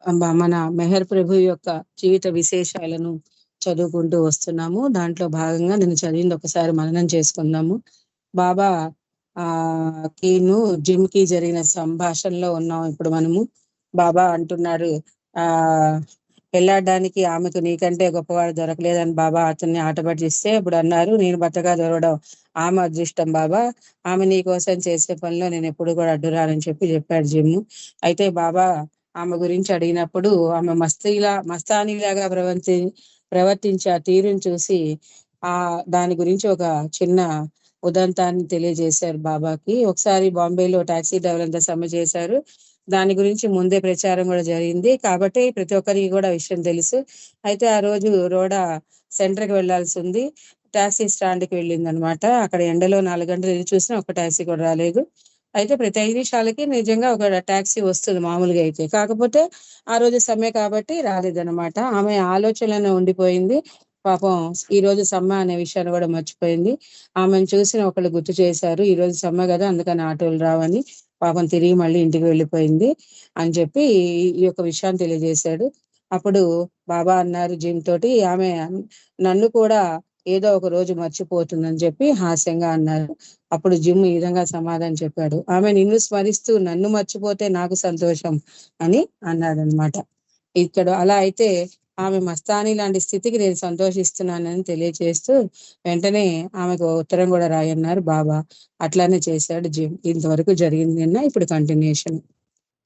మన మెహర్ ప్రభు యొక్క జీవిత విశేషాలను చదువుకుంటూ వస్తున్నాము. దాంట్లో భాగంగా నేను చదివింది ఒకసారి మననం చేసుకుందాము. బాబా కీను జిమ్ కి జరిగిన సంభాషణలో ఉన్నాం ఇప్పుడు మనము. బాబా అంటున్నాడు, ఆ పెళ్ళాడడానికి ఆమెకు నీకంటే గొప్పవాడు దొరకలేదని బాబా అతన్ని ఆటపట్టిస్తే ఇప్పుడు అన్నారు, నేను బతగా దొరకడం ఆమె అదృష్టం బాబా, ఆమె నీ కోసం చేసే పనిలో నేను ఎప్పుడు కూడా అడ్డురానని చెప్పాడు జిమ్. అయితే బాబా ఆమె గురించి అడిగినప్పుడు ఆమె మస్తానీలాగా ప్రవర్తించే ఆ తీరుని చూసి దాని గురించి ఒక చిన్న ఉదంతాన్ని తెలియజేశారు బాబాకి. ఒకసారి బాంబేలో టాక్సీ డ్రైవర్ అంతా సమ్మె చేశారు. దాని గురించి ముందే ప్రచారం కూడా జరిగింది కాబట్టి ప్రతి ఒక్కరికి కూడా విషయం తెలుసు. అయితే ఆ రోజు రోడా సెంటర్కి వెళ్లాల్సి ఉంది. టాక్సీ స్టాండ్కి వెళ్ళింది అనమాట. అక్కడ ఎండలో 4 గంటలు ఎదురు చూసినా ఒక టాక్సీ కూడా రాలేదు. అయితే ప్రతి 5 నిమిషాలకి నిజంగా ఒక టాక్సీ వస్తుంది మామూలుగా అయితే, కాకపోతే ఆ రోజు సమ్మె కాబట్టి రాలేదనమాట. ఆమె ఆలోచనలోనే ఉండిపోయింది. పాపం ఈ రోజు సమ్మె అనే విషయాన్ని కూడా మర్చిపోయింది. ఆమెను చూసిన ఒకళ్ళు గుర్తు చేశారు, ఈ రోజు సమ్మె కదా అందుకని ఆటోలు రావని. పాపం తిరిగి మళ్ళీ ఇంటికి వెళ్ళిపోయింది అని చెప్పి ఈ యొక్క విషయాన్ని తెలియజేశాడు. అప్పుడు బాబా అన్నారు జిమ్ తోటి, ఆమె నన్ను కూడా ఏదో ఒక రోజు మర్చిపోతుందని చెప్పి హాస్యంగా అన్నారు. అప్పుడు జిమ్ ఈ విధంగా సమాధానం చెప్పాడు, ఆమె నిన్ను స్మరిస్తూ నన్ను మర్చిపోతే నాకు సంతోషం అని అన్నాడు అనమాట. ఇక్కడ అలా అయితే ఆమె మస్తాని లాంటి స్థితికి నేను సంతోషిస్తున్నానని తెలియజేస్తూ వెంటనే ఆమెకు ఉత్తరం కూడా రాయన్నారు బాబా. అట్లానే చేశాడు జిమ్. ఇంతవరకు జరిగింది నిన్న. ఇప్పుడు కంటిన్యూషన్.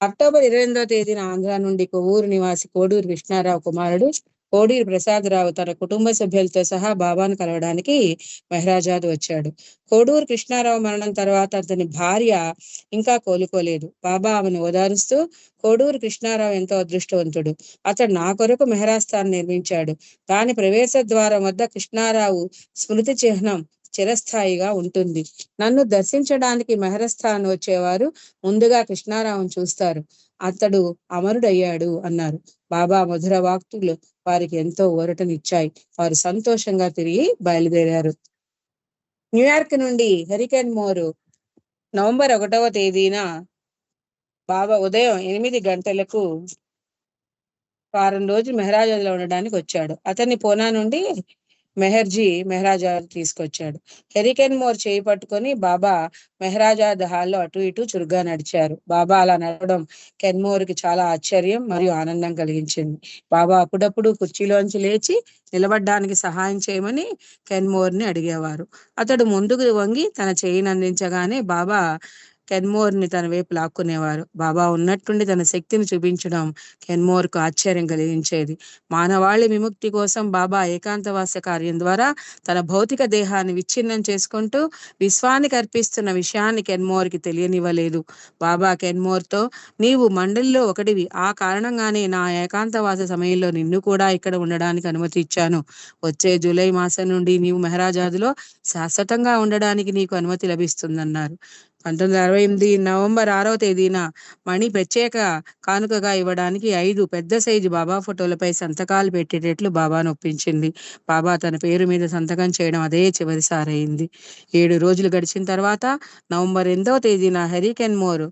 అక్టోబర్ 28వ తేదీన ఆంధ్ర నుండి కొవ్వూరు నివాసి కోడూరు కృష్ణారావు కుమారుడు కోడూరు ప్రసాదరావు తన కుటుంబ సభ్యులతో సహా బాబాను కలవడానికి మెహరాజాద్ వచ్చాడు. కోడూరు కృష్ణారావు మరణం తర్వాత అతని భార్య ఇంకా కోలుకోలేదు. బాబా ఆమెను ఓదారుస్తూ, కోడూరు కృష్ణారావు ఎంతో అదృష్టవంతుడు, అతడు నా కొరకు మెహరాస్థాన్ని నిర్మించాడు. దాని ప్రవేశ ద్వారం వద్ద కృష్ణారావు స్మృతి చిహ్నం చిరస్థాయిగా ఉంటుంది. నన్ను దర్శించడానికి మెహరస్థాన్ వచ్చేవారు ముందుగా కృష్ణారావును చూస్తారు, అతడు అమరుడయ్యాడు అన్నారు. బాబా మధుర వాక్తులు వారికి ఎంతో ఊరటనిచ్చాయి. వారు సంతోషంగా తిరిగి బయలుదేరారు. న్యూయార్క్ నుండి హరికెన్ మోర్ నవంబర్ 1వ తేదీన బాబా ఉదయం 8 గంటలకు వారం రోజులు మెహరాజాద్లో ఉండడానికి వచ్చాడు. అతన్ని పూనా నుండి మెహరాజాద్ తీసుకొచ్చాడు. హెరికెన్ మోర్ చేయి పట్టుకొని బాబా మెహరాజాద్ హాల్లో అటు ఇటు చురుగ్గా నడిచారు. బాబా అలా నడవడం కెన్మోర్ కి చాలా ఆశ్చర్యం మరియు ఆనందం కలిగించింది. బాబా అప్పుడప్పుడు కుర్చీలోంచి లేచి నిలబడ్డానికి సహాయం చేయమని కెన్మోర్ ని అడిగేవారు. అతడు ముందుకు వంగి తన చేయిని అందించగానే బాబా కెన్మోర్ ని తన వైపు లాక్కునేవారు. బాబా ఉన్నట్టుండి తన శక్తిని చూపించడం కెన్మోర్ కు ఆశ్చర్యం కలిగించేది. మానవాళి విముక్తి కోసం బాబా ఏకాంతవాస కార్యం ద్వారా తన భౌతిక దేహాన్ని విచ్ఛిన్నం చేసుకుంటూ విశ్వానికి అర్పిస్తున్న విషయాన్ని కెన్మోర్ కి తెలియనివ్వలేదు. బాబా కెన్మోర్ తో, నీవు మండలిలో ఒకటివి, ఆ కారణంగానే నా ఏకాంతవాస సమయంలో నిన్ను కూడా ఇక్కడ ఉండడానికి అనుమతి ఇచ్చాను. వచ్చే జూలై మాసం నుండి నీవు మెహరాజాద్లో శాశ్వతంగా ఉండడానికి నీకు అనుమతి లభిస్తుందన్నారు. 1968 నవంబర్ 6వ తేదీన మణి ప్రత్యేక కానుకగా ఇవ్వడానికి 5 పెద్ద సైజు బాబా ఫోటోలపై సంతకాలు పెట్టేటట్లు బాబాను ఒప్పించింది. బాబా తన పేరు మీద సంతకం చేయడం అదే చివరిసారి అయింది. 7 రోజులు గడిచిన తర్వాత నవంబర్ 8వ తేదీన హెరికెన్ మోర్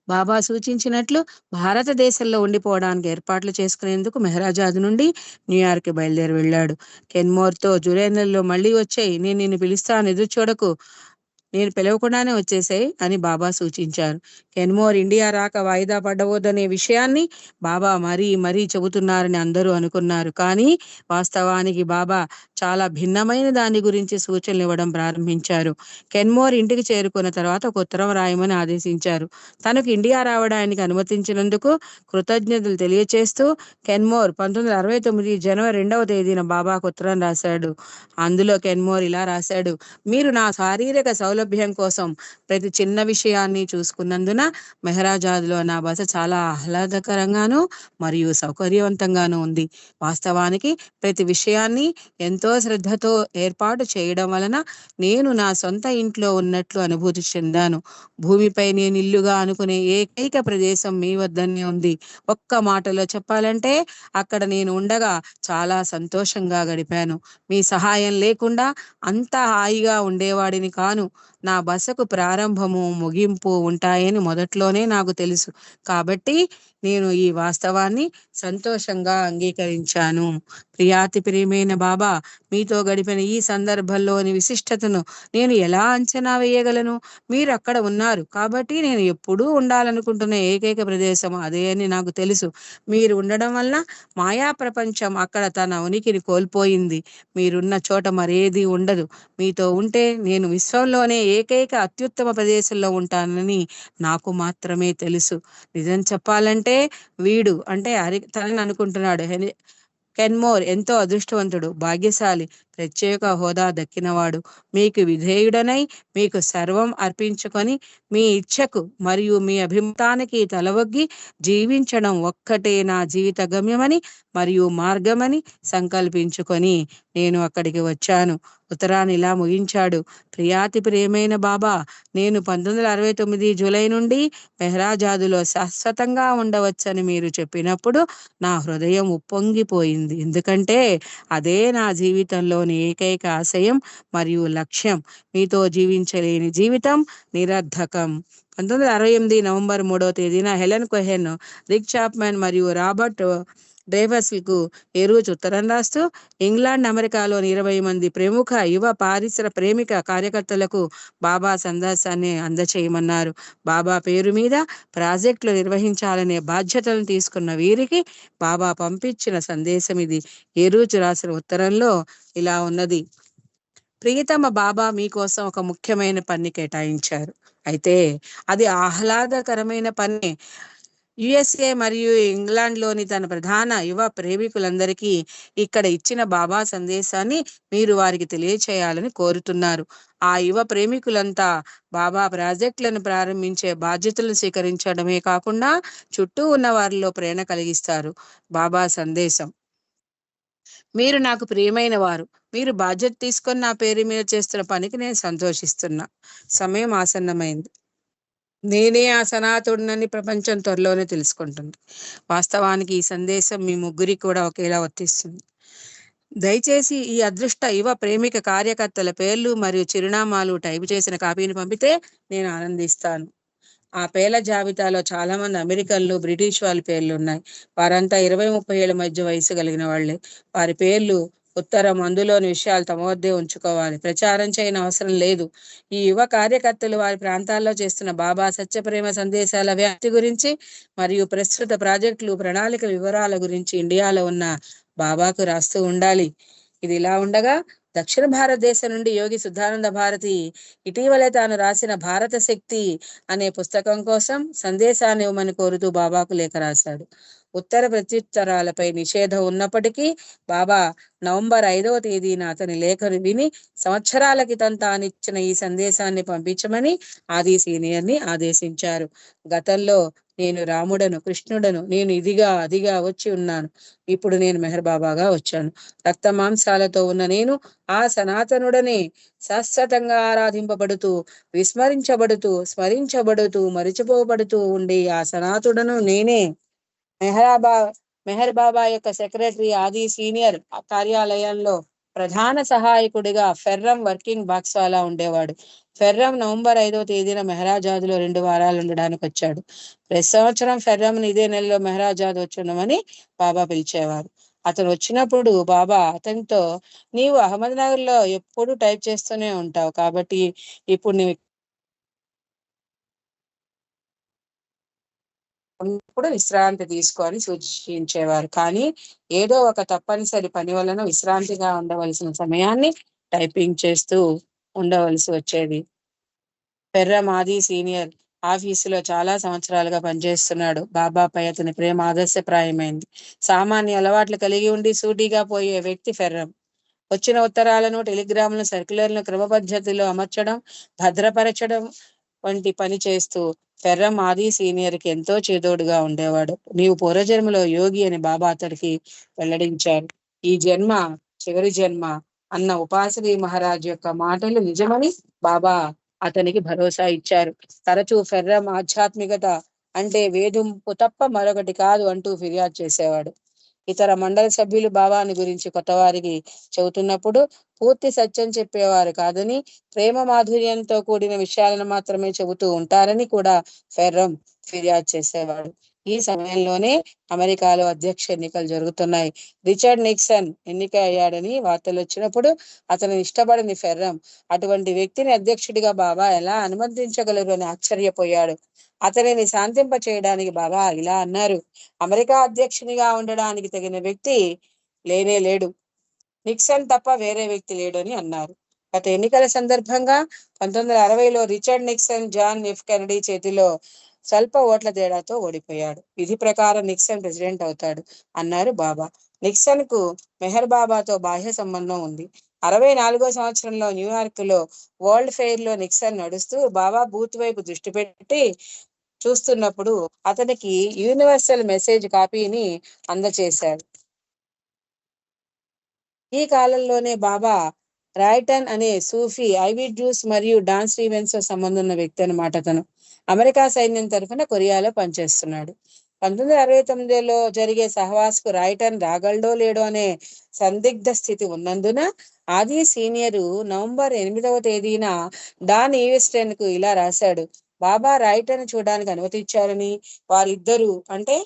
బాబా సూచించినట్లు భారతదేశంలో ఉండిపోవడానికి ఏర్పాట్లు చేసుకునేందుకు మెహరాజాద్ నుండి న్యూయార్క్ బయలుదేరి వెళ్ళాడు. కెన్మోర్తో, జూలై నెలలో మళ్ళీ వచ్చాయి, నేను నిన్ను పిలుస్తాను, ఎదురు చూడకు, నేను పిలవకుండానే వచ్చేసాయి అని బాబా సూచించారు. కెన్మోర్ ఇండియా రాక వాయిదా పడవద్దనే విషయాన్ని బాబా మరీ చెబుతున్నారని అందరూ అనుకున్నారు. కానీ వాస్తవానికి బాబా చాలా భిన్నమైన దాని గురించి సూచనలు ఇవ్వడం ప్రారంభించారు. కెన్మోర్ ఇంటికి చేరుకున్న తర్వాత ఒక ఉత్తరం రాయమని ఆదేశించారు. తనకు ఇండియా రావడానికి అనుమతించినందుకు కృతజ్ఞతలు తెలియచేస్తూ కెన్మోర్ 1969 జనవరి 2వ తేదీన బాబాకు ఉత్తరం రాశాడు. అందులో కెన్మోర్ ఇలా రాశాడు, మీరు నా శారీరక సౌలభ్యం కోసం ప్రతి చిన్న విషయాన్ని చూసుకున్నందున మెహరాజాద్లో నా బస చాలా ఆహ్లాదకరంగానూ మరియు సౌకర్యవంతంగానూ ఉంది. వాస్తవానికి ప్రతి విషయాన్ని ఎంతో శ్రద్ధతో ఏర్పాటు చేయడం వలన నేను నా సొంత ఇంట్లో ఉన్నట్లు అనుభూతి చెందాను. భూమిపై నేను ఇల్లుగా అనుకునే ఏకైక ప్రదేశం మీ వద్దనే ఉంది. ఒక్క మాటలో చెప్పాలంటే అక్కడ నేను ఉండగా చాలా సంతోషంగా గడిపాను. మీ సహాయం లేకుండా అంత హాయిగా ఉండేవాడిని కాను. నా బసకు ప్రారంభము ముగింపు ఉంటాయని మొదట్లోనే నాకు తెలుసు. కాబట్టి నేను ఈ వాస్తవాన్ని సంతోషంగా అంగీకరించాను. ప్రియాతి ప్రియమైన బాబా, మీతో గడిపిన ఈ సందర్భంలోని విశిష్టతను నేను ఎలా అంచనా వేయగలను? మీరు అక్కడ ఉన్నారు కాబట్టి నేను ఎప్పుడూ ఉండాలనుకుంటున్న ఏకైక ప్రదేశం అదే అని నాకు తెలుసు. మీరు ఉండడం వల్ల మాయా ప్రపంచం అక్కడ తన ఉనికిని కోల్పోయింది. మీరున్న చోట మరేది ఉండదు. మీతో ఉంటే నేను విశ్వంలోనే ఏకైక అత్యుత్తమ ప్రదేశంలో ఉంటానని నాకు మాత్రమే తెలుసు. నిజం చెప్పాలంటే వీడు అంటే తనని అనుకుంటున్నాడు. కెన్మోర్ ఎంతో అదృష్టవంతుడు, భాగ్యశాలి, ప్రత్యేక హోదా దక్కినవాడు. మీకు విధేయుడనై మీకు సర్వం అర్పించుకొని మీ ఇచ్ఛకు మరియు మీ అభిమతానికి తలవొగ్గి జీవించడం ఒక్కటే నా జీవిత గమ్యమని మరియు మార్గమని సంకల్పించుకొని నేను అక్కడికి వచ్చాను. ఉత్తరాన్ని ఇలా ముగించాడు. ప్రియాతి ప్రియమైన బాబా, నేను 1969 జూలై నుండి మెహ్రాజాదులో శాశ్వతంగా ఉండవచ్చని మీరు చెప్పినప్పుడు నా హృదయం ఉప్పొంగిపోయింది. ఎందుకంటే అదే నా జీవితంలోని ఏకైక ఆశయం మరియు లక్ష్యం. మీతో జీవించలేని జీవితం నిరర్ధకం. 1968 నవంబర్ 3వ తేదీన హెలెన్ కోహెన్, రిక్ చాప్మన్ మరియు రాబర్ట్ డ్రేఫస్లకు ఏ రోజు ఉత్తరం రాస్తూ, ఇంగ్లాండ్, అమెరికాలోని 20 మంది ప్రముఖ యువ ప్రేమిక కార్యకర్తలకు బాబా సందేశాన్ని అందచేయమన్నారు. బాబా పేరు మీద ప్రాజెక్టులు నిర్వహించాలనే బాధ్యతలను తీసుకున్న వీరికి బాబా పంపించిన సందేశం ఇది. ఏ రోజు రాసిన ఉత్తరంలో ఇలా ఉన్నది. ప్రియతమ బాబా మీకోసం ఒక ముఖ్యమైన పని కేటాయించారు. అయితే అది ఆహ్లాదకరమైన పని. యుఎస్ఏ మరియు ఇంగ్లాండ్లోని తన ప్రధాన యువ ప్రేమికులందరికీ ఇక్కడ ఇచ్చిన బాబా సందేశాన్ని మీరు వారికి తెలియచేయాలని కోరుతున్నారు. ఆ యువ ప్రేమికులంతా బాబా ప్రాజెక్టులను ప్రారంభించే బాధ్యతలను స్వీకరించడమే కాకుండా చుట్టూ ఉన్న వారిలో ప్రేరణ కలిగిస్తారు. బాబా సందేశం: మీరు నాకు ప్రియమైన వారు. మీరు బాధ్యత తీసుకొని నా పేరు మీద చేస్తున్న పనికి నేను సంతోషిస్తున్నా. సమయం ఆసన్నమైంది. నేనే ఆ సనాతుడినని ప్రపంచం త్వరలోనే తెలుసుకుంటుంది. వాస్తవానికి ఈ సందేశం మీ ముగ్గురికి కూడా ఒకేలా వర్తిస్తుంది. దయచేసి ఈ అదృష్ట యువ ప్రేమిక కార్యకర్తల పేర్లు మరియు చిరునామాలు టైపు చేసిన కాపీని పంపితే నేను ఆనందిస్తాను. ఆ పేర్ల జాబితాలో చాలా మంది అమెరికన్లు, బ్రిటిష్ వాళ్ళ పేర్లు ఉన్నాయి. వారంతా 20-30 ఏళ్ల మధ్య వయసు కలిగిన వాళ్లే. వారి పేర్లు ఉత్తరం, అందులోని విషయాలు తమ వద్దే ఉంచుకోవాలి. ప్రచారం చేయని అవసరం లేదు. ఈ యువ కార్యకర్తలు వారి ప్రాంతాల్లో చేస్తున్న బాబా సత్యప్రేమ సందేశాల వ్యాప్తి గురించి మరియు ప్రస్తుత ప్రాజెక్టులు, ప్రణాళిక వివరాల గురించి ఇండియాలో ఉన్న బాబాకు రాస్తూ ఉండాలి. ఇది ఇలా ఉండగా, దక్షిణ భారతదేశం నుండి యోగి సిద్ధానంద భారతి ఇటీవలే తాను రాసిన భారత శక్తి అనే పుస్తకం కోసం సందేశాన్ని ఇవ్వమని కోరుతూ బాబాకు లేఖ రాశాడు. ఉత్తర ప్రత్యుత్తరాలపై నిషేధం ఉన్నప్పటికీ బాబా నవంబర్ 5వ తేదీన అతని లేఖను విని సంవత్సరాల క్రితం తానిచ్చిన ఈ సందేశాన్ని పంపించమని ఆది సీనియర్ని ఆదేశించారు. గతంలో నేను రాముడను, కృష్ణుడను, నేను ఇదిగా అదిగా వచ్చి ఉన్నాను. ఇప్పుడు నేను మెహర్ బాబాగా వచ్చాను. రక్త మాంసాలతో ఉన్న నేను ఆ సనాతనుడనే, శాశ్వతంగా ఆరాధింపబడుతూ, విస్మరించబడుతూ, స్మరించబడుతూ, మరిచిపోబడుతూ ఉండే ఆ సనాతుడను నేనే. మెహర్ బాబా యొక్క సెక్రటరీ ఆది సీనియర్ కార్యాలయంలో ప్రధాన సహాయకుడిగా ఫెర్రం వర్కింగ్ బాక్స్వాలా ఉండేవాడు. ఫెర్రం నవంబర్ 5వ తేదీన మెహరాజాద్లో 2 వారాలు ఉండడానికి వచ్చాడు. ప్రతి సంవత్సరం ఫెర్రంను ఇదే నెలలో మెహరాజాద్ వచ్చున్నామని బాబా పిలిచేవారు. అతను వచ్చినప్పుడు బాబా అతనితో, నీవు అహ్మద్నగర్ లో ఎప్పుడు టైప్ చేస్తూనే ఉంటావు కాబట్టి ఇప్పుడు నీవు కూడా విశ్రాంతి తీసుకోని సూచించేవారు. కానీ ఏదో ఒక తప్పనిసరి పని వలన విశ్రాంతిగా ఉండవలసిన సమయాన్ని టైపింగ్ చేస్తూ ఉండవలసి వచ్చేది. ఫెర్రం ఆది సీనియర్ ఆఫీసులో చాలా సంవత్సరాలుగా పనిచేస్తున్నాడు. బాబాపై అతని ప్రేమ ఆదర్శప్రాయమైంది. సామాన్య అలవాట్లు కలిగి ఉండి సూటిగా పోయే వ్యక్తి ఫెర్రం. వచ్చిన ఉత్తరాలను, టెలిగ్రాములను, సర్క్యులర్లను క్రమపద్ధతిలో అమర్చడం, భద్రపరచడం వంటి పని చేస్తూ ఫెర్రం ఆది సీనియర్కి ఎంతో చేదోడుగా ఉండేవాడు. నీవు పూర్వజన్మలో యోగి అని బాబా అతడికి వెల్లడించారు. ఈ జన్మ చివరి జన్మ అన్న ఉపాసని మహారాజ్ యొక్క మాటలు నిజమని బాబా అతనికి భరోసా ఇచ్చారు. తరచూ ఫెర్రం ఆధ్యాత్మికత అంటే వేధింపు తప్ప మరొకటి కాదు అంటూ ఫిర్యాదు చేసేవాడు. ఇతర మండలి సభ్యులు బాబాని గురించి కొత్త వారికి చెబుతున్నప్పుడు పూర్తి సత్యం చెప్పేవారు కాదని, ప్రేమ మాధుర్యంతో కూడిన విషయాలను మాత్రమే చెబుతూ ఉంటారని కూడా ఫెర్రం ఫిర్యాదు చేసేవాడు. ఈ సమయంలోనే అమెరికాలో అధ్యక్ష ఎన్నికలు జరుగుతున్నాయి. రిచర్డ్ నిక్సన్ ఎన్నిక అయ్యాడని వార్తలు వచ్చినప్పుడు అతను ఇష్టపడని ఫెర్రం అటువంటి వ్యక్తిని అధ్యక్షుడిగా బాబా ఎలా అనుమతించగలరు అని ఆశ్చర్యపోయాడు. అతనిని శాంతింప చేయడానికి బాబా ఇలా అన్నారు: అమెరికా అధ్యక్షునిగా ఉండడానికి తగిన వ్యక్తి లేనే లేడు, నిక్సన్ తప్ప వేరే వ్యక్తి లేడు అని అన్నారు. గత ఎన్నికల సందర్భంగా 1960లో Richard Nixon John F Kennedy చేతిలో స్వల్ప ఓట్ల తేడాతో ఓడిపోయాడు. విధి ప్రకారం నిక్సన్ ప్రెసిడెంట్ అవుతాడు అన్నారు బాబా. నిక్సన్ కు మెహర్ బాబాతో బాహ్య సంబంధం ఉంది. 64వ సంవత్సరంలో న్యూయార్క్ లో వరల్డ్ ఫెయిర్ లో నిక్సన్ నడుస్తూ బాబా బూత్ వైపు దృష్టి పెట్టి చూస్తున్నప్పుడు అతనికి యూనివర్సల్ మెసేజ్ కాపీని అందచేశాడు. ఈ కాలంలోనే బాబా రాయ్టన్ అనే సూఫీ, ఐవి డ్యూస్ మరియు డాన్ స్టీవెన్స్ తో సంబంధం ఉన్న వ్యక్తి అన్నమాట. అతను అమెరికా సైన్యం తరఫున కొరియాలో పనిచేస్తున్నాడు. 1969లో జరిగే సహవాస్కు రాయ్టన్ రాగలడో లేడో అనే సందిగ్ధ స్థితి ఉన్నందున ఆది సీనియరు నవంబర్ 8వ తేదీన డాన్ ఈవెస్టన్ కు ఇలా రాశాడు: బాబా రాయ్టన్ చూడడానికి అనుమతించారని, వారిద్దరూ అంటే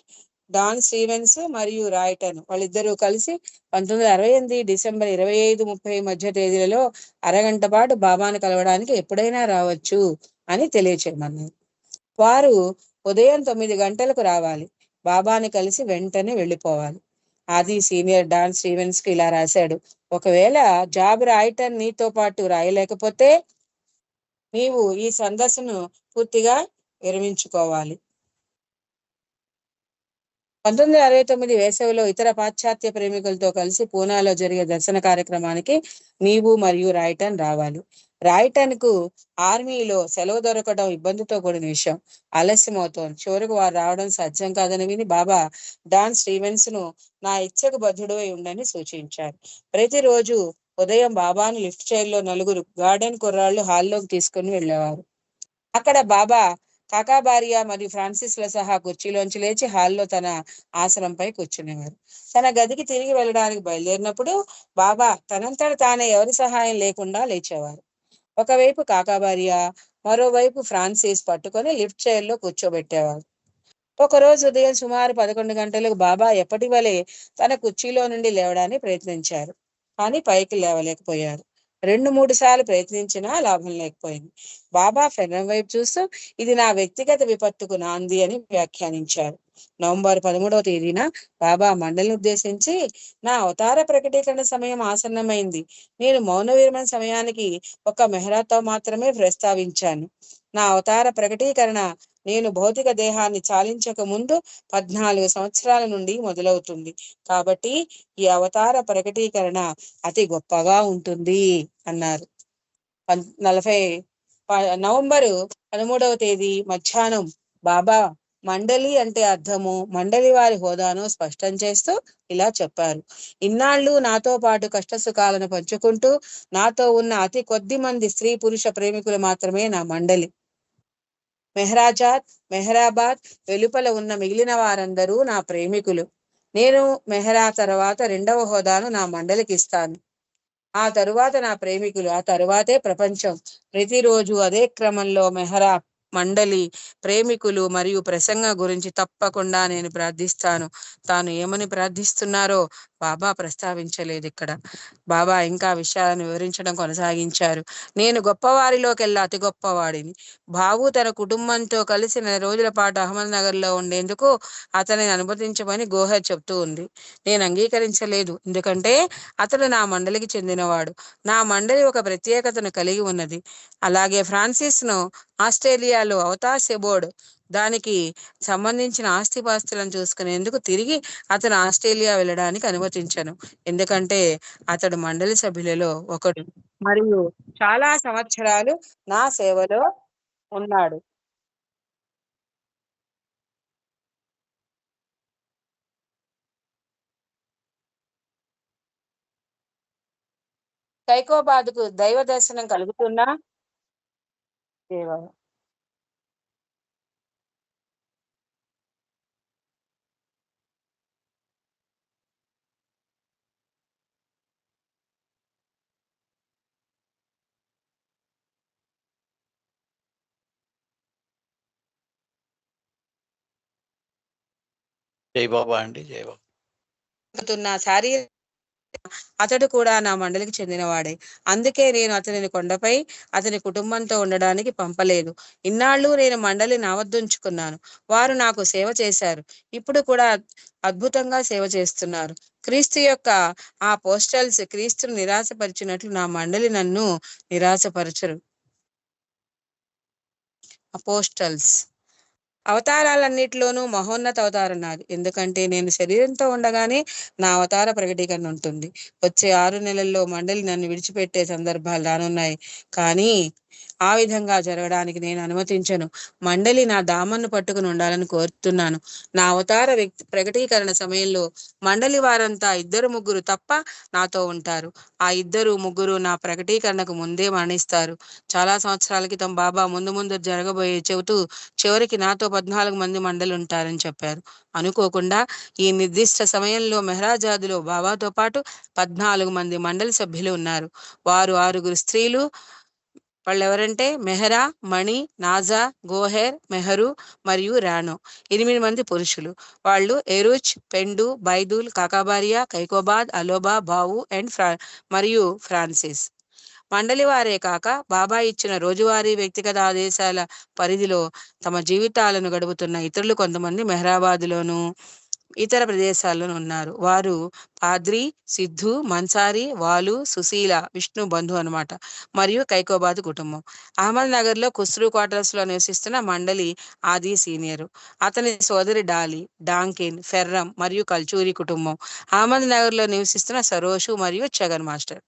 డాన్ స్టీవెన్స్ మరియు రాయ్టన్ వాళ్ళిద్దరూ కలిసి 1968 డిసెంబర్ 25, 30 మధ్య తేదీలలో అరగంట పాటు బాబాను కలవడానికి ఎప్పుడైనా రావచ్చు అని తెలియచేయమన్నారు. వారు ఉదయం 9 గంటలకు రావాలి. బాబాని కలిసి వెంటనే వెళ్ళిపోవాలి. ఆది సీనియర్ డాన్ స్టీవెన్స్ కి ఇలా రాశాడు: ఒకవేళ జాబ్ రాయ్టన్ నీతో పాటు రాయలేకపోతే నీవు ఈ సందర్శను పూర్తిగా విరమించుకోవాలి. 1969 వేసవిలో ఇతర పాశ్చాత్య ప్రేమికులతో కలిసి పూనాలో జరిగే దర్శన కార్యక్రమానికి నీవు మరియు రాయ్టన్ రావాలి. రాయ్టన్ కు ఆర్మీలో సెలవు దొరకడం ఇబ్బందితో కూడిన విషయం. ఆలస్యం అవుతోంది. చివరకు వారు రావడం సాధ్యం కాదని విని బాబా డాన్ స్టీవెన్స్ ను నా ఇచ్చకు బద్ధుడై ఉండని సూచించారు. ప్రతిరోజు ఉదయం బాబాను లిఫ్ట్ చైర్లో నలుగురు గార్డెన్ కుర్రాళ్ళు హాల్లోకి తీసుకుని వెళ్ళేవారు. అక్కడ బాబా కాకాబారియా మరియు ఫ్రాన్సిస్ ల సహా కుర్చీలోంచి లేచి హాల్లో తన ఆసనంపై కూర్చునేవారు. తన గదికి తిరిగి వెళ్ళడానికి బయలుదేరినప్పుడు బాబా తనంతట తానే ఎవరి సహాయం లేకుండా లేచేవారు. ఒకవైపు కాకాబారియా, మరోవైపు ఫ్రాన్సిస్ పట్టుకొని లిఫ్ట్ చైర్లో కూర్చోబెట్టేవారు. ఒకరోజు ఉదయం సుమారు 11 గంటలకు బాబా ఎప్పటి వలె తన కుర్చీలో నుండి లేవడానికి ప్రయత్నించారు. కానీ పైకి లేవలేకపోయారు. 2-3 సార్లు ప్రయత్నించినా లాభం లేకపోయింది. బాబా ఫెర్రం వైపు చూస్తూ ఇది నా వ్యక్తిగత విపత్తుకు నాంది అని వ్యాఖ్యానించారు. నవంబర్ 13వ తేదీన బాబా మండలిని ఉద్దేశించి నా అవతార ప్రకటీకరణ సమయం ఆసన్నమైంది. నేను మౌన విరమణ సమయానికి ఒక మెహరాతో మాత్రమే ప్రస్తావించాను. నా అవతార ప్రకటీకరణ నేను భౌతిక దేహాన్ని చాలించక ముందు 14 సంవత్సరాల నుండి మొదలవుతుంది. కాబట్టి ఈ అవతార ప్రకటీకరణ అతి గొప్పగా ఉంటుంది అన్నారు. 40 నవంబరు 13వ తేదీ మధ్యాహ్నం బాబా మండలి అంటే అర్థము, మండలి వారి హోదాను స్పష్టం చేస్తూ ఇలా చెప్పారు: ఇన్నాళ్ళు నాతో పాటు కష్ట సుఖాలను పంచుకుంటూ నాతో ఉన్న అతి కొద్ది మంది స్త్రీ పురుష ప్రేమికులు మాత్రమే నా మండలి. మెహరాజాద్, మెహరాబాద్ వెలుపల ఉన్న మిగిలిన వారందరూ నా ప్రేమికులు. నేను మెహరా తర్వాత 2వ హోదాను నా మండలికి ఇస్తాను. ఆ తరువాత నా ప్రేమికులు, ఆ తరువాతే ప్రపంచం. ప్రతిరోజు అదే క్రమంలో మెహరా, మండలి, ప్రేమికులు మరియు ప్రసంగం గురించి తప్పకుండా నేను ప్రార్థిస్తాను. తాను ఏమని ప్రార్థిస్తున్నారో బాబా ప్రస్తావించలేదు ఇక్కడ. బాబా ఇంకా విషయాలను వివరించడం కొనసాగించారు. నేను గొప్పవారిలోకెల్లా అతి గొప్పవాడిని. బాబు తన కుటుంబంతో కలిసి 4 రోజుల పాటు అహ్మద్ లో ఉండేందుకు అతనిని అనుమతించమని గోహర్ చెప్తూ ఉంది. నేను అంగీకరించలేదు, ఎందుకంటే అతడు నా మండలికి చెందినవాడు. నా మండలి ఒక ప్రత్యేకతను కలిగి ఉన్నది. అలాగే ఫ్రాన్సిస్ ను ఆస్ట్రేలియాలో అవతార్ సెబోర్డ్ దానికి సంబంధించిన ఆస్తిపాస్తులను చూసుకునేందుకు తిరిగి అతను ఆస్ట్రేలియా వెళ్ళడానికి అనుమతించను, ఎందుకంటే అతడు మండలి సభ్యులలో ఒకడు మరియు చాలా సంవత్సరాలు నా సేవలో ఉన్నాడు. సైకోబాద్కు దైవ దర్శనం కలుగుతున్నా దేవా జై బాబా అండి. జై బాబా. శారీరక అతడు కూడా నా మండలికి చెందినవాడే. అందుకే నేను అతనిని కొండపై అతని కుటుంబంతో ఉండడానికి పంపలేదు. ఇన్నాళ్ళు నేను మండలి నా వద్దుంచుకున్నాను. వారు నాకు సేవ చేశారు. ఇప్పుడు కూడా అద్భుతంగా సేవ చేస్తున్నారు. క్రీస్తు యొక్క ఆ పోస్టల్స్ క్రీస్తును నిరాశపరిచినట్లు నా మండలి నన్ను నిరాశపరచరు. అపోస్టల్స్ అవతారాలన్నిటిలోనూ మహోన్నత అవతారం నాది. ఎందుకంటే నేను శరీరంతో ఉండగానే నా అవతార ప్రకటీకరణ ఉంటుంది. వచ్చే 6 నెలల్లో మండలి నన్ను విడిచిపెట్టే సందర్భాలు రానున్నాయి. కానీ ఆ విధంగా జరగడానికి నేను అనుమతించను. మండలి నా దామన్ను పట్టుకుని ఉండాలని కోరుతున్నాను. నా అవతార ప్రకటీకరణ సమయంలో మండలి వారంతా 2-3 తప్ప నాతో ఉంటారు. ఆ 2-3 నా ప్రకటీకరణకు ముందే మరణిస్తారు. చాలా సంవత్సరాల క్రితం బాబా ముందు జరగబోయే చెబుతూ చివరికి నాతో 14 మంది మండలి ఉంటారని చెప్పారు. అనుకోకుండా ఈ నిర్దిష్ట సమయంలో మెహరాజాదులో బాబాతో పాటు 14 మంది మండలి సభ్యులు ఉన్నారు. వారు 6 స్త్రీలు. వాళ్ళు ఎవరంటే మెహరా, మణి, నాజా, గోహెర్, మెహరు మరియు రానో. 8 మంది పురుషులు. వాళ్ళు ఎరుచ్, పెండు, బైదుల్, కాకాబారియా, కైకోబాద్, అలోబా, బావు అండ్ మరియు ఫ్రాన్సిస్. మండలి వారే కాక బాబా ఇచ్చిన రోజువారీ వ్యక్తిగత ఆదేశాల పరిధిలో తమ జీవితాలను గడుపుతున్న ఇతరులు కొంతమంది మెహరాబాద్లోను ఇతర ప్రదేశాల్లోనూ ఉన్నారు. వారు పాద్రి, సిద్ధు, మన్సారి, వాలు, సుశీల, విష్ణు బంధు అనమాట, మరియు కైకోబాద్ కుటుంబం. అహ్మద్ నగర్ లో కుస్రూ క్వార్టర్స్ లో నివసిస్తున్న మండలి ఆది సీనియర్, అతని సోదరి డాలి, డాంకిన్, ఫెర్రం మరియు కల్చూరి కుటుంబం. అహ్మద్ నగర్ లో నివసిస్తున్న సరోషు మరియు చగన్ మాస్టర్.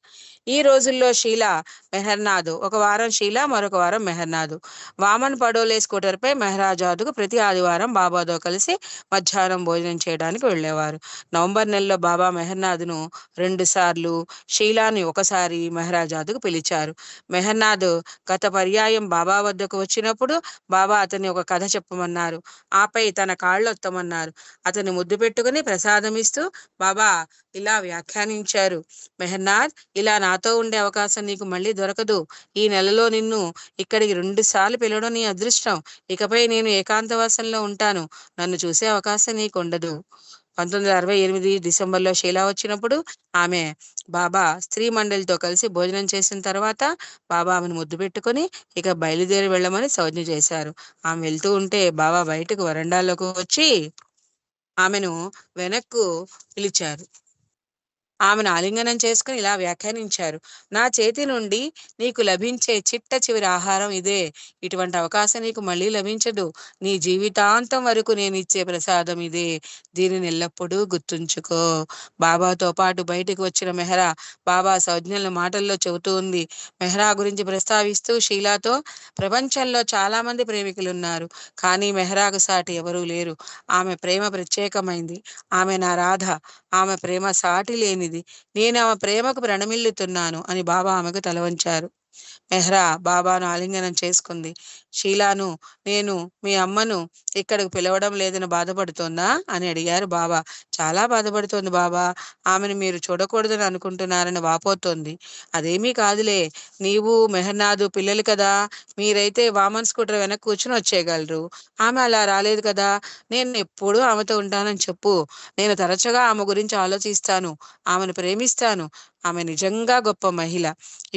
ఈ రోజుల్లో షీలా మెహర్నాథ్, ఒక వారం షీలా, మరొక వారం మెహర్నాథ్ వామన్ పడోలే స్కూటర్ పై మెహరాజాద్కు ప్రతి ఆదివారం బాబాతో కలిసి మధ్యాహ్నం భోజనం చేయడానికి వెళ్ళేవారు. నవంబర్ నెలలో బాబా మెహర్నాథ్ను 2 సార్లు, షీలాని ఒకసారి మెహరాజాద్కు పిలిచారు. మెహర్నాథ్ గత పర్యాయం బాబా వద్దకు వచ్చినప్పుడు బాబా అతన్ని ఒక కథ చెప్పమన్నారు. ఆపై తన కాళ్ళొత్తమన్నారు. అతన్ని ముద్దు పెట్టుకుని ప్రసాదమిస్తూ బాబా ఇలా వ్యాఖ్యానించారు. మెహర్నాథ్, ఇలా నాతో ఉండే అవకాశం నీకు మళ్ళీ దొరకదు. ఈ నెలలో నిన్ను ఇక్కడికి 2 సార్లు పిలవడం నీ అదృష్టం. ఇకపై నేను ఏకాంతవాసంలో ఉంటాను. నన్ను చూసే అవకాశం నీకు ఉండదు. 1968 డిసెంబర్లో షీలా వచ్చినప్పుడు ఆమె బాబా స్త్రీ మండలితో కలిసి భోజనం చేసిన తర్వాత బాబా ఆమెను ముద్దు పెట్టుకుని ఇక బయలుదేరి వెళ్ళమని సౌజ్ఞ చేశారు. ఆమె వెళ్తూ ఉంటే బాబా బయటకు వరండాలోకి వచ్చి ఆమెను వెనక్కు పిలిచారు. ఆమెను ఆలింగనం చేసుకుని ఇలా వ్యాఖ్యానించారు. నా చేతి నుండి నీకు లభించే చిట్ట చివరి ఆహారం ఇదే. ఇటువంటి అవకాశం నీకు మళ్ళీ లభించదు. నీ జీవితాంతం వరకు నేను ఇచ్చే ప్రసాదం ఇదే. దీనిని ఎల్లప్పుడూ గుర్తుంచుకో. బాబాతో పాటు బయటకు వచ్చిన మెహరా బాబా సంజ్ఞల మాటల్లో చెబుతూ ఉంది. మెహరా గురించి ప్రస్తావిస్తూ షీలాతో, ప్రపంచంలో చాలా మంది ప్రేమికులు ఉన్నారు, కానీ మెహరాకు సాటి ఎవరూ లేరు. ఆమె ప్రేమ ప్రత్యేకమైంది. ఆమె నా రాధ. ఆమె ప్రేమ సాటి లేనిది. నేను ఆమె ప్రేమకు ప్రణమిల్లుతున్నాను అని బాబా ఆమెకు తల వంచారు. మెహ్రా బాబాను ఆలింగనం చేసుకుంది. షీలాను, నేను మీ అమ్మను ఇక్కడికి పిలవడం లేదని బాధపడుతోందా అని అడిగారు బాబా. చాలా బాధపడుతోంది బాబా. ఆమెను మీరు చూడకూడదని అనుకుంటున్నారని వాపోతోంది. అదేమీ కాదులే. నీవు మెహర్నాథ్ పిల్లలు కదా, మీరైతే వామన్ స్కూటర్ వెనక కూర్చుని వచ్చేయగలరు. ఆమె అలా రాలేదు కదా. నేను ఎప్పుడూ ఆమెతో ఉంటానని చెప్పు. నేను తరచుగా ఆమె గురించి ఆలోచిస్తాను. ఆమెను ప్రేమిస్తాను. ఆమె నిజంగా గొప్ప మహిళ.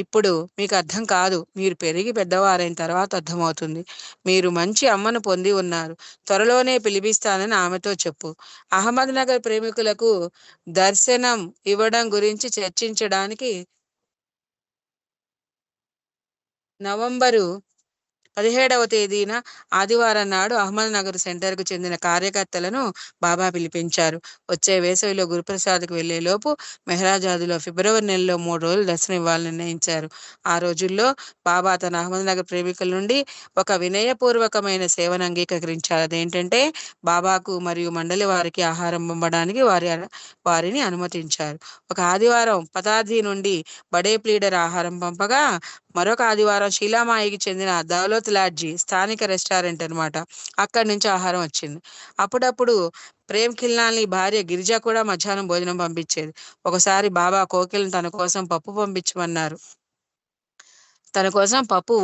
ఇప్పుడు మీకు అర్థం కాదు. మీరు పెరిగి పెద్దవారైన తర్వాత అర్థమవుతుంది. మీరు మంచి అమ్మను పొంది ఉన్నారు. త్వరలోనే పిలిపిస్తానని ఆమెతో చెప్పు. అహ్మద్ నగర్ ప్రేమికులకు దర్శనం ఇవ్వడం గురించి చర్చించడానికి నవంబరు 17వ తేదీన ఆదివారం నాడు అహ్మద్ నగర్ సెంటర్కు చెందిన కార్యకర్తలను బాబా పిలిపించారు. వచ్చే వేసవిలో గురుప్రసాద్కు వెళ్లే లోపు మెహరాజాద్లో ఫిబ్రవరి నెలలో 3 రోజులు దర్శనం ఇవ్వాలని నిర్ణయించారు. ఆ రోజుల్లో బాబా తన అహ్మద్ నగర్ ప్రేమికుల నుండి ఒక వినయపూర్వకమైన సేవను అంగీకరించారు. అదేంటంటే బాబాకు మరియు మండలి వారికి ఆహారం పంపడానికి వారిని అనుమతించారు. ఒక ఆదివారం పతార్జీ నుండి బడే ప్లీడర్ ఆహారం పంపగా, మరొక ఆదివారం షీలామాయికి చెందిన దౌలత్ లాడ్జీ, స్థానిక రెస్టారెంట్ అనమాట, అక్కడి నుంచి ఆహారం వచ్చింది. అప్పుడప్పుడు ప్రేమ్ ఖిల్నాల్ని భార్య గిరిజా కూడా మధ్యాహ్నం భోజనం పంపించేది. ఒకసారి బాబా కోకిల్ని తన కోసం పప్పు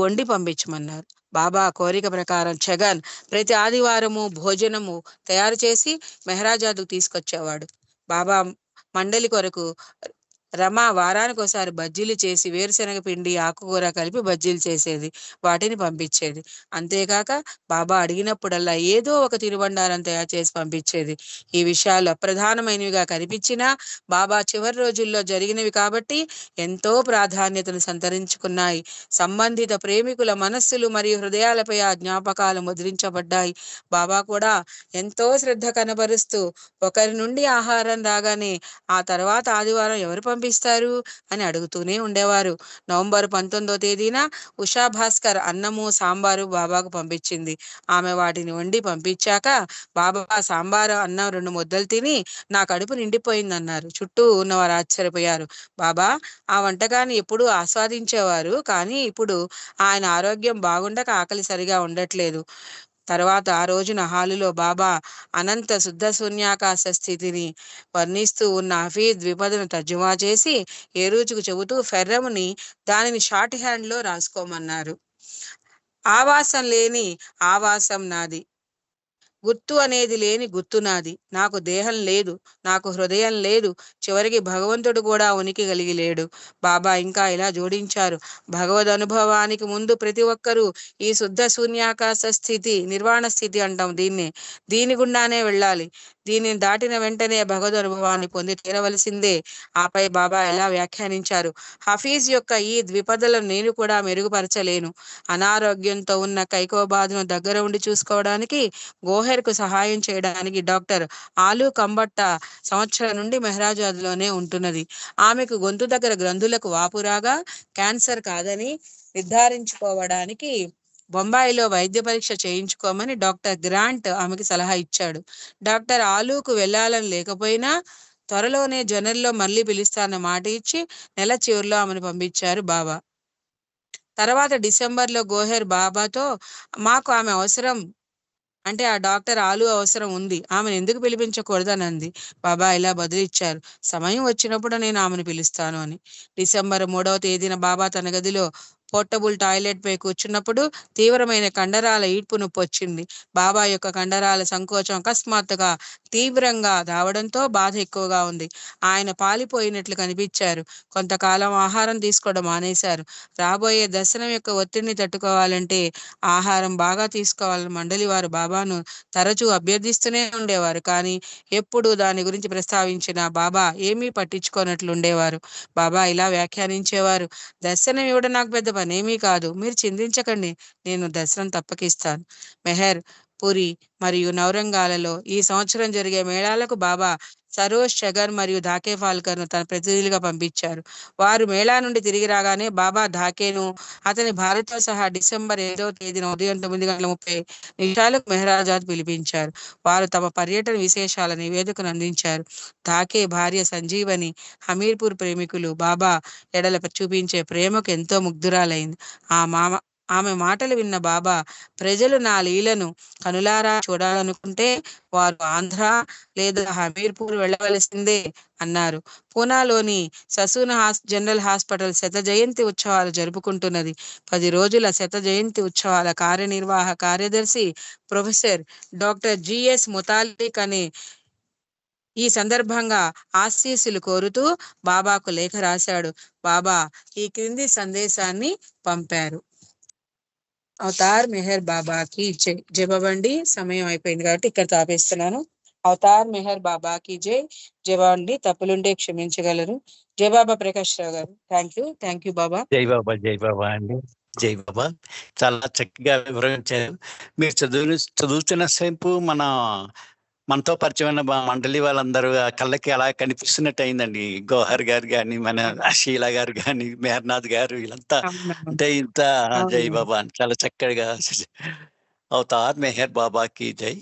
వండి పంపించమన్నారు. బాబా కోరిక ప్రకారం ఛగన్ ప్రతి ఆదివారము భోజనము తయారు చేసి మెహరాజాద్కు తీసుకొచ్చేవాడు. బాబా మండలి కొరకు రమ వారానికి ఒకసారి బజ్జీలు చేసి వేరుశనగ పిండి ఆకుకూర కలిపి బజ్జీలు చేసేది, వాటిని పంపించేది. అంతేకాక బాబా అడిగినప్పుడల్లా ఏదో ఒక తినుబండారం తయారు చేసి పంపించేది. ఈ విషయాలు అప్రధానమైనవిగా కనిపించినా బాబా చివరి రోజుల్లో జరిగినవి కాబట్టి ఎంతో ప్రాధాన్యతను సంతరించుకున్నాయి. సంబంధిత ప్రేమికుల మనస్సులు మరియు హృదయాలపై ఆ జ్ఞాపకాలు ముద్రించబడ్డాయి. బాబా కూడా ఎంతో శ్రద్ధ కనబరుస్తూ ఒకరి నుండి ఆహారం రాగానే ఆ తర్వాత ఆదివారం ఎవరు పంపిస్తారు అని అడుగుతూనే ఉండేవారు. నవంబర్ 19వ తేదీన ఉషా భాస్కర్ అన్నము సాంబారు బాబాకు పంపించింది. ఆమె వాటిని వండి పంపించాక బాబా సాంబారు అన్నం 2 ముద్దలు తిని నా కడుపు నిండిపోయిందన్నారు. చుట్టూ ఉన్నవారు ఆశ్చర్యపోయారు. బాబా ఆ వంటకాన్ని ఎప్పుడూ ఆస్వాదించేవారు, కానీ ఇప్పుడు ఆయన ఆరోగ్యం బాగుండక ఆకలి సరిగా ఉండట్లేదు. తర్వాత ఆ రోజున హాలులో బాబా అనంత శుద్ధ శూన్యాకాశ స్థితిని వర్ణిస్తూ ఉన్న హఫీజ్ ద్విపదను తర్జుమా చేసి ఏరూచుకు చెబుతూ ఫెర్రముని దానిని షార్ట్ హ్యాండ్ లో రాసుకోమన్నారు. ఆవాసం లేని ఆవాసం నాది, గుర్తు అనేది లేని గుర్తు నాది. నాకు దేహం లేదు, నాకు హృదయం లేదు, చివరికి భగవంతుడు కూడా ఉనికి కలిగి లేడు. బాబా ఇంకా ఇలా జోడించారు, భగవద్ అనుభవానికి ముందు ప్రతి ఒక్కరూ ఈ శుద్ధ శూన్యాకాశ స్థితి, నిర్వాణ స్థితి అంటాం దీని గుండానే వెళ్ళాలి. దీనిని దాటిన వెంటనే భగవద్ అనుభవాన్ని పొంది తీరవలసిందే. ఆపై బాబా ఎలా వ్యాఖ్యానించారు, హఫీజ్ యొక్క ఈ ద్విపదలను నేను కూడా మెరుగుపరచలేను. అనారోగ్యంతో ఉన్న కైకోబాద్ను దగ్గర ఉండి చూసుకోవడానికి, గోహెర్కు సహాయం చేయడానికి డాక్టర్ ఆలు కంబట్ట సంవత్సరం నుండి మెహరాజాద్లోనే ఉంటున్నది. ఆమెకు గొంతు దగ్గర గ్రంథులకు వాపురాగా క్యాన్సర్ కాదని నిర్ధారించుకోవడానికి బొంబాయిలో వైద్య పరీక్ష చేయించుకోమని డాక్టర్ గ్రాంట్ ఆమెకి సలహా ఇచ్చాడు. డాక్టర్ ఆలూకు వెళ్ళాలని లేకపోయినా త్వరలోనే జనరల్లో మళ్ళీ పిలుస్తానన్న మాట ఇచ్చి నెల చివరిలో ఆమెను పంపించారు బాబా. తర్వాత డిసెంబర్లో గోహెర్ బాబాతో మాకు ఆమె అవసరం, అంటే ఆ డాక్టర్ ఆలు అవసరం ఉంది, ఆమెను ఎందుకు పిలిపించకూడదని అంది. బాబా ఇలా బదులిచ్చారు, సమయం వచ్చినప్పుడు నేను ఆమెను పిలుస్తాను అని. డిసెంబర్ 3వ తేదీన బాబా తన గదిలో పోర్టబుల్ టాయిలెట్ పై కూర్చున్నప్పుడు తీవ్రమైన కండరాల ఈడ్పు నొప్పి వచ్చింది. బాబా యొక్క కండరాల సంకోచం అకస్మాత్తుగా తీవ్రంగా రావడంతో బాధ ఎక్కువగా ఉంది. ఆయన పాలిపోయినట్లు కనిపించారు. కొంతకాలం ఆహారం తీసుకోవడం మానేశారు. రాబోయే దర్శనం యొక్క ఒత్తిడిని తట్టుకోవాలంటే ఆహారం బాగా తీసుకోవాలని మండలి వారు బాబాను తరచూ అభ్యర్థిస్తూనే ఉండేవారు. కానీ ఎప్పుడు దాని గురించి ప్రస్తావించిన బాబా ఏమీ పట్టించుకోనట్లు ఉండేవారు. బాబా ఇలా వ్యాఖ్యానించేవారు, దర్శనం ఇవ్వడం నాకు పెద్ద పనేమీ కాదు, మీరు చింతించకండి, నేను దర్శనం తప్పకిస్తాను. మెహర్, పురి మరియు నౌరంగాలలో ఈ సంవత్సరం జరిగే మేళాలకు బాబా సరోజ్ షగర్ మరియు ధాకే ఫాల్కర్ను తన ప్రతినిధులుగా పంపించారు. వారు మేళా నుండి తిరిగి రాగానే బాబా ధాకేను అతని భార్యతో సహా డిసెంబర్ 5వ తేదీన ఉదయం 9:30 మెహరాజాద్ పిలిపించారు. వారు తమ పర్యటన విశేషాల నివేదికను అందించారు. ధాకే భార్య సంజీవని హమీర్పూర్ ప్రేమికులు బాబా ఎడల చూపించే ప్రేమకు ఎంతో ముగ్ధురాలైంది. ఆమె మాటలు విన్న బాబా, ప్రజలు నా లీలను కనులారా చూడాలనుకుంటే వారు ఆంధ్ర లేదా హమీర్పూర్ వెళ్ళవలసిందే అన్నారు. పూనాలోని ససూన్ జనరల్ హాస్పిటల్ శత జయంతి ఉత్సవాలు జరుపుకుంటున్నది. 10 రోజుల శత జయంతి ఉత్సవాల కార్యనిర్వాహ కార్యదర్శి ప్రొఫెసర్ డాక్టర్ జిఎస్ ముతాలిక్ అనే ఈ సందర్భంగా ఆశీస్సులు కోరుతూ బాబాకు లేఖ రాశాడు. బాబా ఈ క్రింది సందేశాన్ని పంపారు. అవతార్ మెహర్ బాబాకి జై. జయబండి, సమయం అయిపోయింది కాబట్టి ఇక్కడ తాపేస్తున్నాను. అవతార్ మెహర్ బాబాకి జై. జయబండి, తప్పులుంటే క్షమించగలరు. జై బాబా ప్రకాష్ రావు గారు. థ్యాంక్ యూ బాబా. జై బాబా అండి. జై బాబా, చాలా చక్కగా వివరించారు. మీరు చదువుతున్న సేపు మనతో పరిచయమైన మండలి వాళ్ళందరూ కళ్ళకి అలా కనిపిస్తున్నట్టు అయిందండి. గోహర్ గారు కానీ, మన షీలా గారు కానీ, మేహర్నాథ్ గారు, వీళ్ళంతా అంటే ఇంత జై బాబా అని చాలా చక్కగా అవతార్ మెహర్ బాబాకి జై.